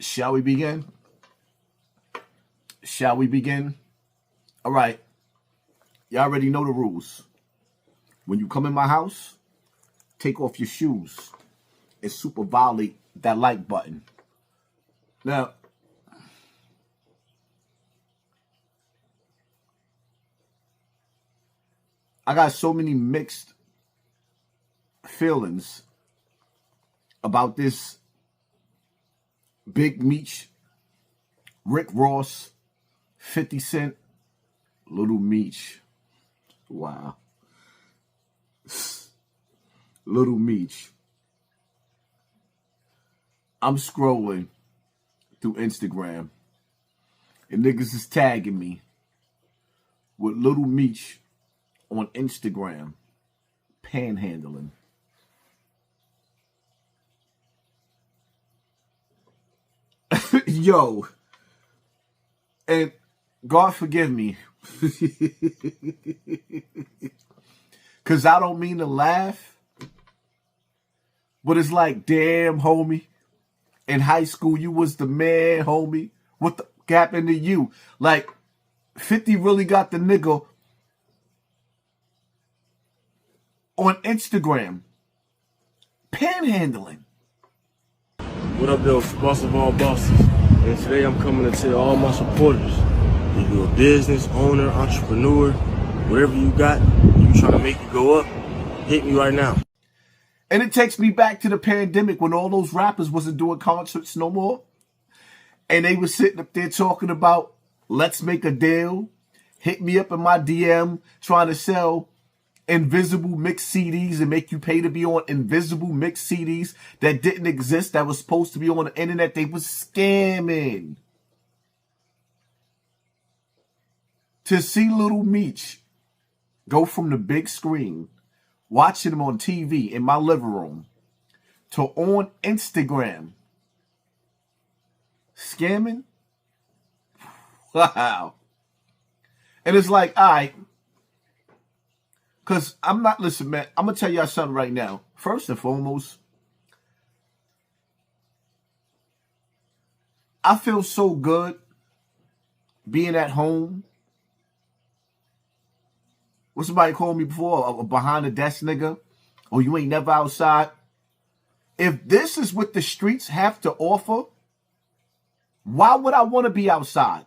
Shall we begin? Shall we begin? All right. Y'all already know the rules. When you come in my house, take off your shoes and super violate that like button. Now, I got so many mixed feelings about this Big Meech, Rick Ross, 50 Cent, Little Meech. Wow. Little Meech. I'm scrolling through Instagram and niggas is tagging me with Little Meech on Instagram panhandling. Yo, and God forgive me, because I don't mean to laugh, but it's like, damn, homie, in high school, you was the man, homie. What the happened to you? Like, 50 really got the nigga on Instagram panhandling. What up, though? Boss of all bosses. And today I'm coming to tell all my supporters, if you're a business owner, entrepreneur, whatever you got, you trying to make it go up, hit me right now. And it takes me back to the pandemic when all those rappers wasn't doing concerts no more. And they were sitting up there talking about, let's make a deal. Hit me up in my DM trying to sell invisible mixed CDs and make you pay to be on invisible mixed CDs that didn't exist, that was supposed to be on the internet. They was scamming. To see Little Meech go from the big screen, watching him on TV in my living room, to on Instagram scamming. Wow. And it's like, all right, because I'm not, listen, man, I'm going to tell y'all something right now. First and foremost, I feel so good being at home. What somebody called me before, a behind the desk nigga, or you ain't never outside. If this is what the streets have to offer, why would I want to be outside?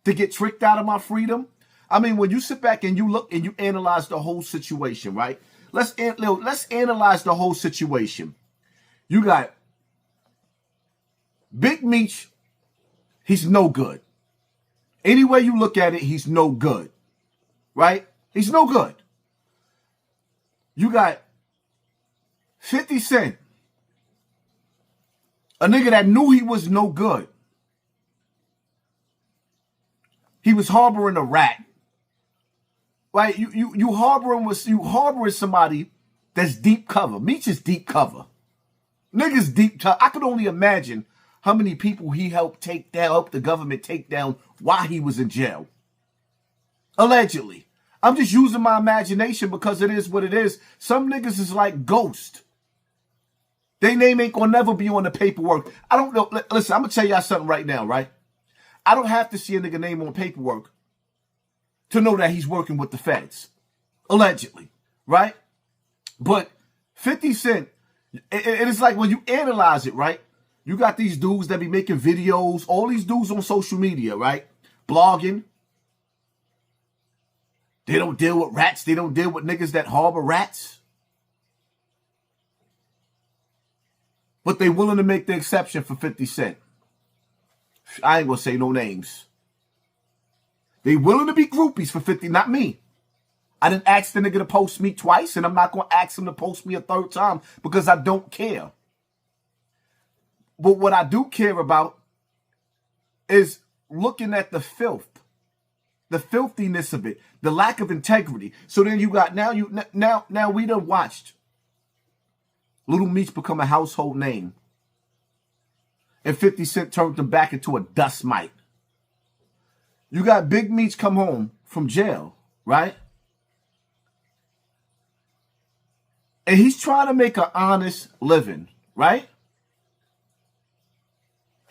To get tricked out of my freedom? I mean, when you sit back and you look and you analyze the whole situation, right? Let's analyze the whole situation. You got Big Meech. He's no good. Any way you look at it, he's no good. Right? He's no good. You got 50 Cent. A nigga that knew he was no good. He was harboring a rat. Right? You harboring somebody that's deep cover. Meech is deep cover. Niggas deep cover. I could only imagine how many people he helped the government take down while he was in jail. Allegedly. I'm just using my imagination because it is what it is. Some niggas is like Ghost. Their name ain't gonna never be on the paperwork. I don't know. Listen, I'm gonna tell y'all something right now, right? I don't have to see a nigga name on paperwork to know that he's working with the feds. Allegedly. Right? But 50 Cent, it's like when you analyze it, right? You got these dudes that be making videos, all these dudes on social media, right? Blogging. They don't deal with rats. They don't deal with niggas that harbor rats. But they willing to make the exception for 50 Cent. I ain't gonna say no names. They willing to be groupies for 50, not me. I didn't ask the nigga to post me twice, and I'm not gonna ask him to post me a third time because I don't care. But what I do care about is looking at the filth. The filthiness of it, the lack of integrity. So then you got now we done watched Little Meech become a household name, and 50 Cent turned him back into a dust mite. You got Big Meech come home from jail, right? And he's trying to make an honest living, right?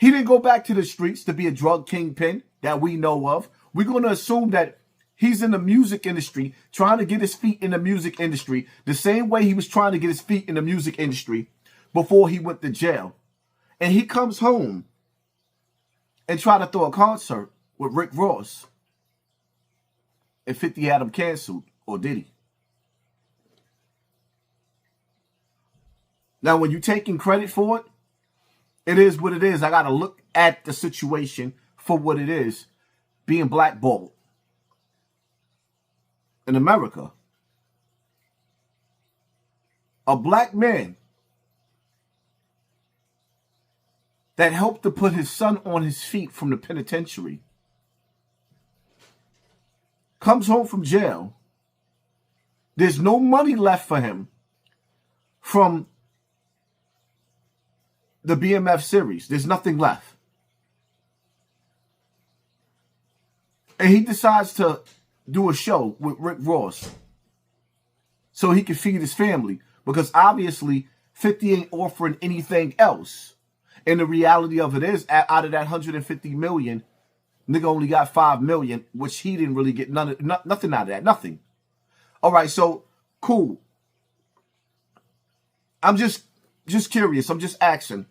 He didn't go back to the streets to be a drug kingpin that we know of. We're going to assume that he's in the music industry, trying to get his feet in the music industry, the same way he was trying to get his feet in the music industry before he went to jail. And he comes home and try to throw a concert with Rick Ross. And 50 had him canceled, or did he? Now, when you're taking credit for it, it is what it is. I got to look at the situation for what it is, being blackballed in America. A black man that helped to put his son on his feet from the penitentiary comes home from jail. There's no money left for him from the BMF series. There's nothing left. And he decides to do a show with Rick Ross so he can feed his family, because obviously 50 ain't offering anything else. And the reality of it is, out of that 150 million, nigga only got 5 million, which he didn't really get nothing out of that. Nothing. All right, so cool. I'm just curious. I'm just asking.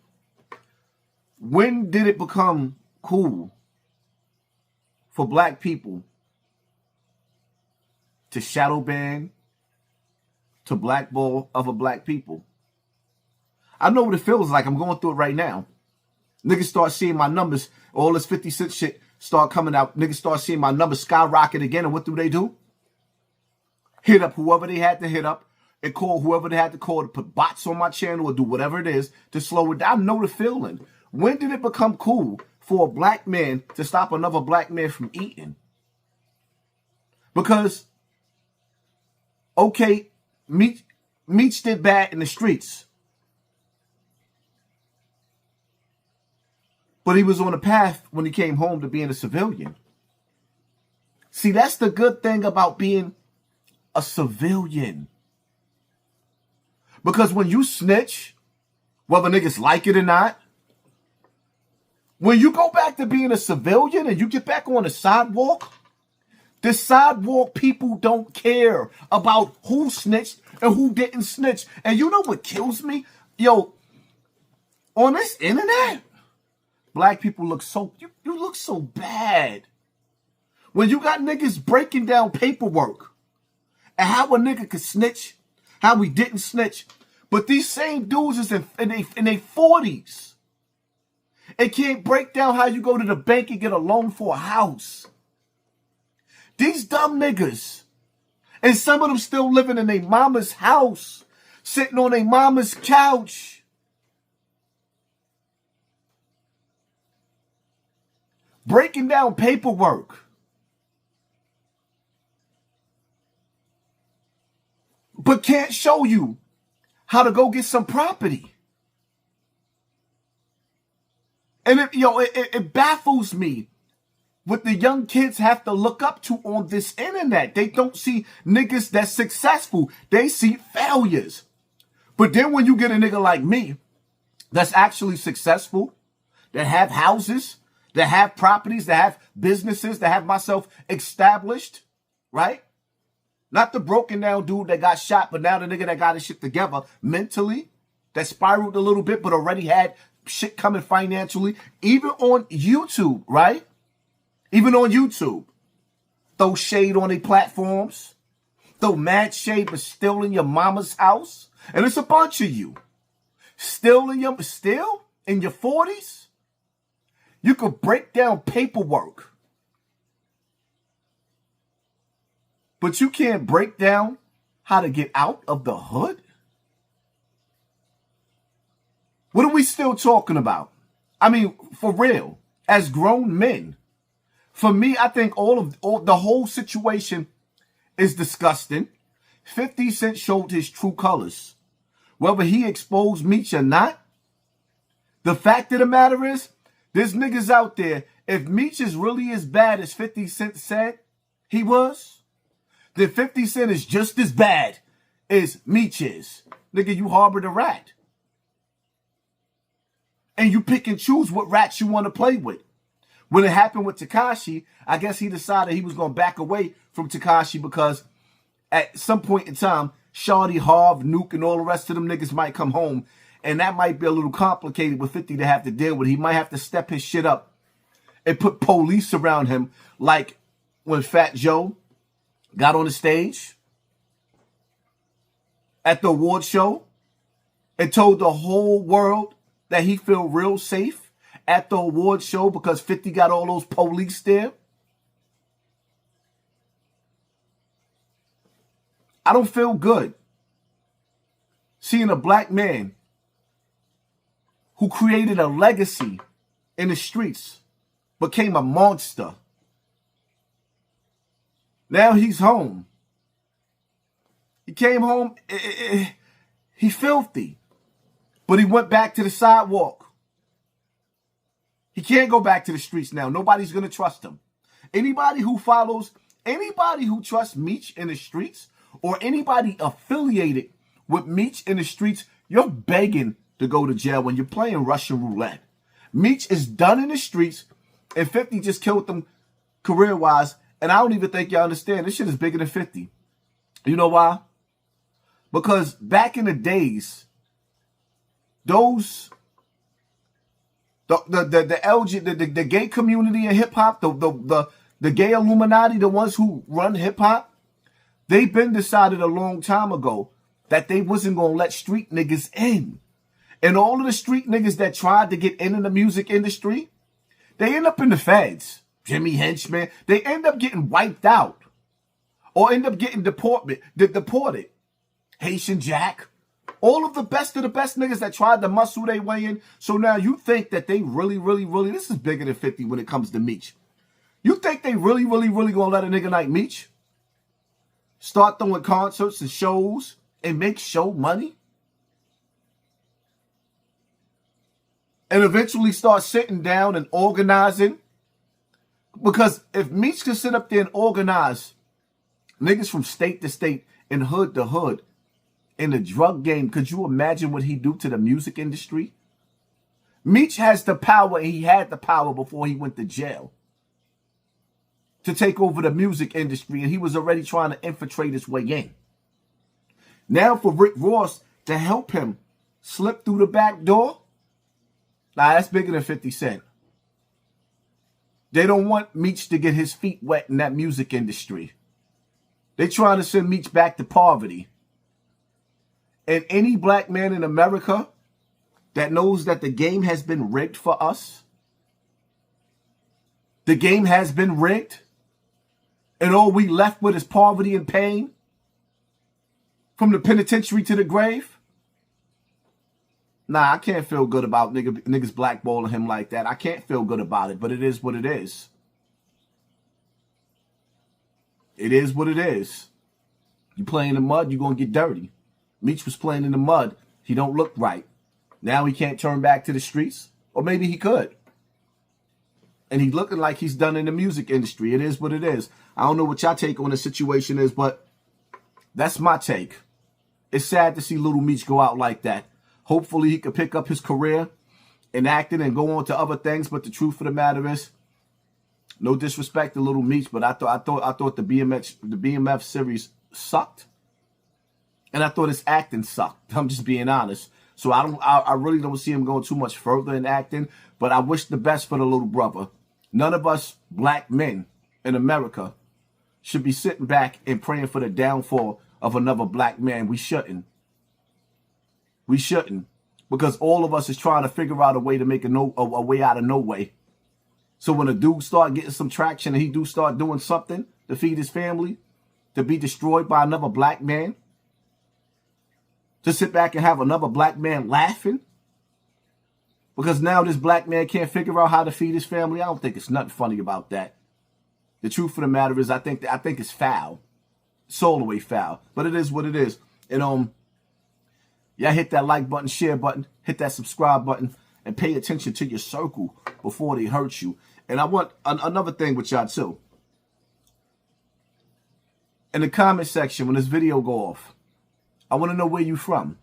When did it become cool for black people to shadow ban, to blackball other black people? I know what it feels like. I'm going through it right now. Niggas start seeing my numbers. All this 50 Cent shit start coming out. Niggas start seeing my numbers skyrocket again. And what do? Hit up whoever they had to hit up and call whoever they had to call to put bots on my channel or do whatever it is to slow it down. I know the feeling. When did it become cool for a black man to stop another black man from eating? Because, okay, Meech did bad in the streets. But he was on a path when he came home to being a civilian. See, that's the good thing about being a civilian. Because when you snitch, whether niggas like it or not, when you go back to being a civilian and you get back on the sidewalk people don't care about who snitched and who didn't snitch. And you know what kills me? Yo, on this internet, black people look so, you look so bad. When you got niggas breaking down paperwork and how a nigga could snitch, how we didn't snitch. But these same dudes is in their 40s. And can't break down how you go to the bank and get a loan for a house. These dumb niggas. And some of them still living in their mama's house. Sitting on their mama's couch. Breaking down paperwork. But can't show you how to go get some property. And it baffles me what the young kids have to look up to on this internet. They don't see niggas that's successful. They see failures. But then when you get a nigga like me that's actually successful, that have houses, that have properties, that have businesses, that have myself established, right? Not the broken down dude that got shot, but now the nigga that got his shit together mentally, that spiraled a little bit, but already had shit coming financially, even on YouTube, right? Even on YouTube. Throw shade on their platforms. Throw mad shade, but still in your mama's house. And it's a bunch of you. Still in your 40s? You could break down paperwork. But you can't break down how to get out of the hood? What are we still talking about? I mean, for real, as grown men. For me, I think the whole situation is disgusting. 50 Cent showed his true colors. Whether he exposed Meech or not, the fact of the matter is, there's niggas out there. If Meech is really as bad as 50 Cent said he was, then 50 Cent is just as bad as Meech is. Nigga, you harbored a rat. And you pick and choose what rats you want to play with. When it happened with Tekashi, I guess he decided he was going to back away from Tekashi because at some point in time, Shawty, Harv, Nuke, and all the rest of them niggas might come home. And that might be a little complicated with 50 to have to deal with. He might have to step his shit up and put police around him, like when Fat Joe got on the stage at the award show and told the whole world that he feel real safe at the award show because 50 got all those police there. I don't feel good seeing a black man who created a legacy in the streets became a monster. Now he's home. He came home, he filthy, but he went back to the sidewalk. He can't go back to the streets now. Nobody's going to trust him. Anybody who trusts Meech in the streets or anybody affiliated with Meech in the streets, you're begging to go to jail when you're playing Russian roulette. Meech is done in the streets, and 50 just killed them career-wise, and I don't even think y'all understand. This shit is bigger than 50. You know why? Because back in the days, those the gay community in hip-hop, the gay Illuminati, the ones who run hip-hop, they've been decided a long time ago that they wasn't going to let street niggas in. And all of the street niggas that tried to get in the music industry, they end up in the feds. Jimmy Henchman, they end up getting wiped out or end up getting deported. Haitian Jack, all of the best niggas that tried to muscle their way in. So now you think that they really, this is bigger than 50 when it comes to Meech. You think they really gonna let a nigga like Meech start throwing concerts and shows and make show money? And eventually start sitting down and organizing? Because if Meech can sit up there and organize niggas from state to state and hood to hood in the drug game, could you imagine what he do to the music industry? Meech has the power. He had the power before he went to jail to take over the music industry, and he was already trying to infiltrate his way in. Now for Rick Ross to help him slip through the back door, nah, that's bigger than 50 Cent. They don't want Meech to get his feet wet in that music industry. They trying to send Meech back to poverty. And any black man in America that knows that the game has been rigged for us, the game has been rigged, and all we left with is poverty and pain from the penitentiary to the grave. Nah, I can't feel good about niggas blackballing him like that. I can't feel good about it, but it is what it is. It is what it is. You play in the mud, you're going to get dirty. Meech was playing in the mud. He don't look right. Now he can't turn back to the streets. Or maybe he could. And he's looking like he's done in the music industry. It is what it is. I don't know what y'all take on the situation is, but that's my take. It's sad to see little Meech go out like that. Hopefully he could pick up his career in acting and go on to other things. But the truth of the matter is, no disrespect to little Meech, but I thought the BMF series sucked. And I thought his acting sucked. I'm just being honest. So I really don't see him going too much further in acting. But I wish the best for the little brother. None of us black men in America should be sitting back and praying for the downfall of another black man. We shouldn't. We shouldn't. Because all of us is trying to figure out a way to make a way out of no way. So when a dude start getting some traction and he do start doing something to feed his family, to be destroyed by another black man, to sit back and have another black man laughing because now this black man can't figure out how to feed his family. I don't think it's nothing funny about that. The truth of the matter is I think it's foul. It's all the way foul. But it is what it is. And yeah, hit that like button, share button, hit that subscribe button, and pay attention to your circle before they hurt you. And I want another thing with y'all too. In the comment section when this video go off, I want to know where you from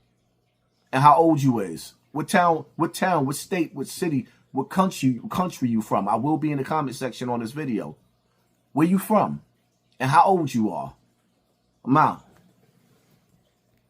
and how old you is. What town, what state, what city, what country you from? I will be in the comment section on this video. Where you from? And how old you are? I'm out.